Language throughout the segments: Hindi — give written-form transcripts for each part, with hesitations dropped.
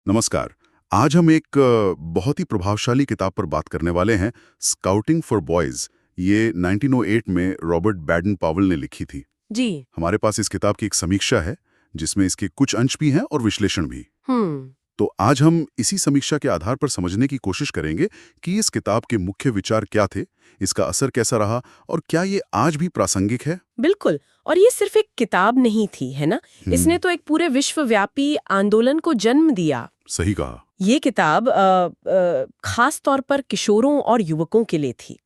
नमस्कार। आज हम एक बहुत ही प्रभावशाली किताब पर बात करने वाले हैं, स्काउटिंग फॉर बॉयज। ये 1908 में रॉबर्ट बैडन पावेल ने लिखी थी। जी। हमारे पास इस किताब की एक समीक्षा है, जिसमें इसके कुछ अंश भी हैं और विश्लेषण भी। तो आज हम इसी समीक्षा के आधार पर समझने की कोशिश करेंगे कि इस किताब के मुख्य विचार क्या थे, इसका असर कैसा रहा और क्या ये आज भी प्रासंगिक है। बिल्कुल। और ये सिर्फ एक किताब नहीं थी, है ना? इसने तो एक पूरे विश्वव्यापी आंदोलन को जन्म दिया। सही कहा। ये किताब खास तौर पर किशोरों और युवकों के लिए थी।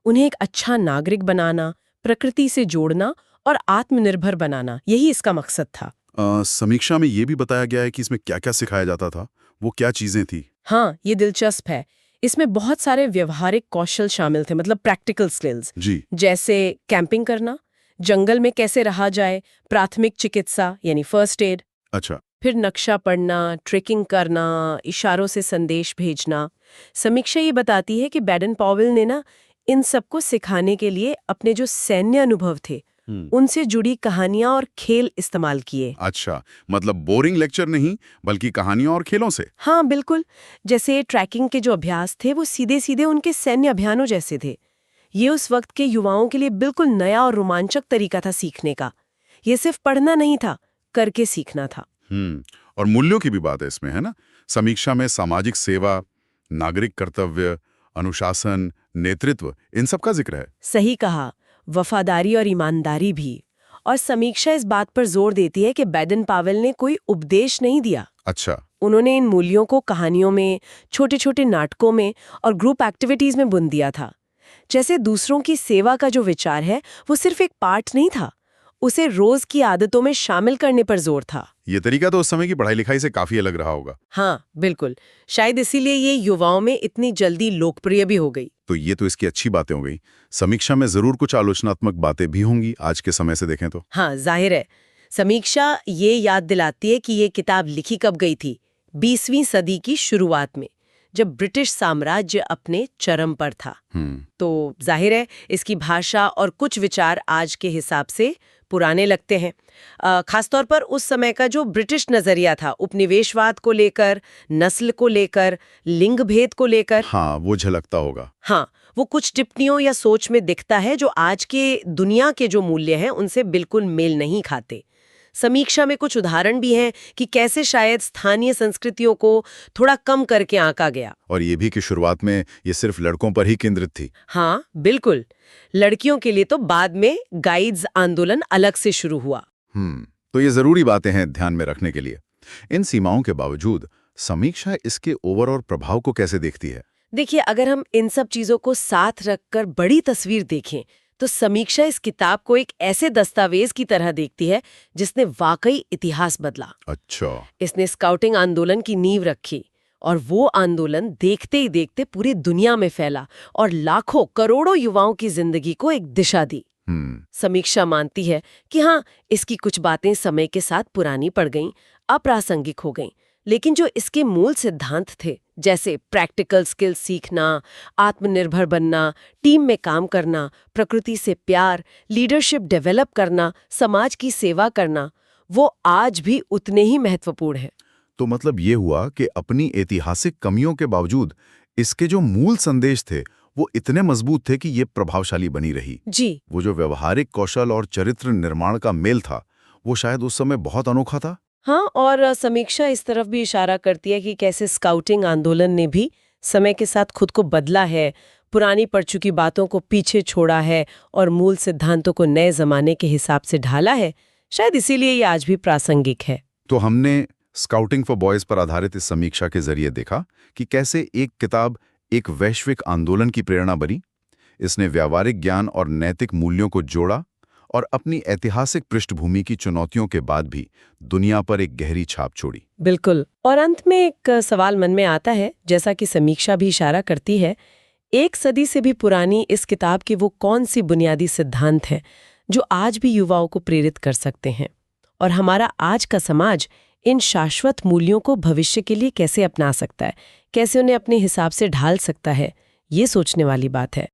उन्हें एक अच्छा नागरिक बनाना, प्रकृति से जोड़ना और आत्मनिर्भर बनाना, यही इसका मकसद था। समीक्षा में ये भी बताया गया है कि इसमें क्या क्या सिखाया जाता था, वो क्या चीजें थी। हाँ, ये दिलचस्प है। इसमें बहुत सारे व्यवहारिक कौशल शामिल थे, मतलब प्रैक्टिकल स्किल्स। जी। जैसे कैंपिंग करना, जंगल में कैसे रहा जाए, प्राथमिक चिकित्सा यानी फर्स्ट एड, अच्छा। फिर नक्शा पढ़ना, ट्रेकिंग करना, इशारों से संदेश भेजना। समीक्षा ये बताती है कि बैडन पावेल ने ना इन सबको सिखाने के लिए अपने जो सैन्य अनुभव थे उनसे जुड़ी कहानियां और खेल इस्तेमाल किए। अच्छा, मतलब बोरिंग लेक्चर नहीं, बल्कि कहानियों और खेलों से। हाँ बिल्कुल। जैसे ट्रैकिंग के जो अभ्यास थे वो सीधे सीधे उनके सैन्य अभियानों जैसे थे। ये उस वक्त के युवाओं के लिए बिल्कुल नया और रोमांचक तरीका था सीखने का। ये सिर्फ पढ़ना नहीं था, करके सीखना था। और मूल्यों की भी बात है इसमें, है ना? समीक्षा में सामाजिक सेवा, नागरिक कर्तव्य, अनुशासन, नेतृत्व, इन सब का जिक्र है। सही कहा, वफादारी और ईमानदारी भी। और समीक्षा इस बात पर जोर देती है कि बैडन पावेल ने कोई उपदेश नहीं दिया। अच्छा। उन्होंने इन मूल्यों को कहानियों में, छोटे छोटे नाटकों में और ग्रुप एक्टिविटीज में बुन दिया था। जैसे दूसरों की सेवा का जो विचार है वो सिर्फ एक पाठ नहीं था, उसे रोज की आदतों में शामिल करने पर जोर था। ये तरीका तो उस समय की पढ़ाई लिखाई से काफी अलग रहा होगा। हाँ बिल्कुल। शायद इसीलिए ये युवाओं में इतनी जल्दी लोकप्रिय भी हो गई। तो ये तो इसकी अच्छी बातें हो गई। समीक्षा में जरूर कुछ आलोचनात्मक बातें भी होंगी आज के समय से देखें तो। हाँ जाहिर है। समीक्षा ये याद दिलाती है कि ये किताब लिखी कब गई थी, 20वीं सदी की शुरुआत में, जब ब्रिटिश साम्राज्य अपने चरम पर था। तो जाहिर है इसकी भाषा और कुछ विचार आज के हिसाब से पुराने लगते हैं। खासतौर पर उस समय का जो ब्रिटिश नजरिया था, उपनिवेशवाद को लेकर, नस्ल को लेकर, लिंग भेद को लेकर। हाँ, वो झलकता होगा। हाँ, वो कुछ टिप्पणियों या सोच में दिखता है जो आज के दुनिया के जो मूल्य हैं उनसे बिल्कुल मेल नहीं खाते। समीक्षा में कुछ उदाहरण भी हैं कि कैसे शायद स्थानीय संस्कृतियों को थोड़ा कम करके आंका गया। और ये भी कि शुरुआत में ये सिर्फ लड़कों पर ही केंद्रित थी। हाँ बिल्कुल। लड़कियों के लिए तो बाद में गाइड्स आंदोलन अलग से शुरू हुआ। तो ये जरूरी बातें हैं ध्यान में रखने के लिए। इन सीमाओं के बावजूद समीक्षा इसके ओवरऑल प्रभाव को कैसे देखती है? देखिए, अगर हम इन सब चीजों को साथ रखकर बड़ी तस्वीर देखें तो समीक्षा इस किताब को एक ऐसे दस्तावेज की तरह देखती है जिसने वाकई इतिहास बदला। अच्छा। इसने स्काउटिंग आंदोलन की नींव रखी और वो आंदोलन देखते ही देखते पूरी दुनिया में फैला और लाखों करोड़ों युवाओं की जिंदगी को एक दिशा दी। समीक्षा मानती है कि हाँ, इसकी कुछ बातें समय के साथ पुरानी पड़ गईं, अप्रासंगिक हो गईं, लेकिन जो इसके मूल सिद्धांत थे, जैसे प्रैक्टिकल स्किल्स सीखना, आत्मनिर्भर बनना, टीम में काम करना, प्रकृति से प्यार, लीडरशिप डेवलप करना, समाज की सेवा करना, वो आज भी उतने ही महत्वपूर्ण हैं। तो मतलब ये हुआ कि अपनी ऐतिहासिक कमियों के बावजूद इसके जो मूल संदेश थे वो इतने मजबूत थे कि ये प्रभावशाली बनी रही। जी। वो जो व्यवहारिक कौशल और चरित्र निर्माण का मेल था, वो शायद उस समय बहुत अनोखा था। हाँ, और समीक्षा इस तरफ भी इशारा करती है कि कैसे स्काउटिंग आंदोलन ने भी समय के साथ खुद को बदला है, पुरानी पड़ चुकी बातों को पीछे छोड़ा है और मूल सिद्धांतों को नए जमाने के हिसाब से ढाला है। शायद इसीलिए ये आज भी प्रासंगिक है। तो हमने स्काउटिंग फॉर बॉयज पर आधारित इस समीक्षा के जरिए देखा कि कैसे एक किताब एक वैश्विक आंदोलन की प्रेरणा बनी। इसने व्यावहारिक ज्ञान और नैतिक मूल्यों को जोड़ा और अपनी ऐतिहासिक पृष्ठभूमि की चुनौतियों के बाद भी दुनिया पर एक गहरी छाप छोड़ी। बिल्कुल। और अंत में एक सवाल मन में आता है, जैसा कि समीक्षा भी इशारा करती है, एक सदी से भी पुरानी इस किताब के वो कौन सी बुनियादी सिद्धांत हैं जो आज भी युवाओं को प्रेरित कर सकते हैं, और हमारा आज का समाज इन शाश्वत मूल्यों को भविष्य के लिए कैसे अपना सकता है, कैसे उन्हें अपने हिसाब से ढाल सकता है। ये सोचने वाली बात है।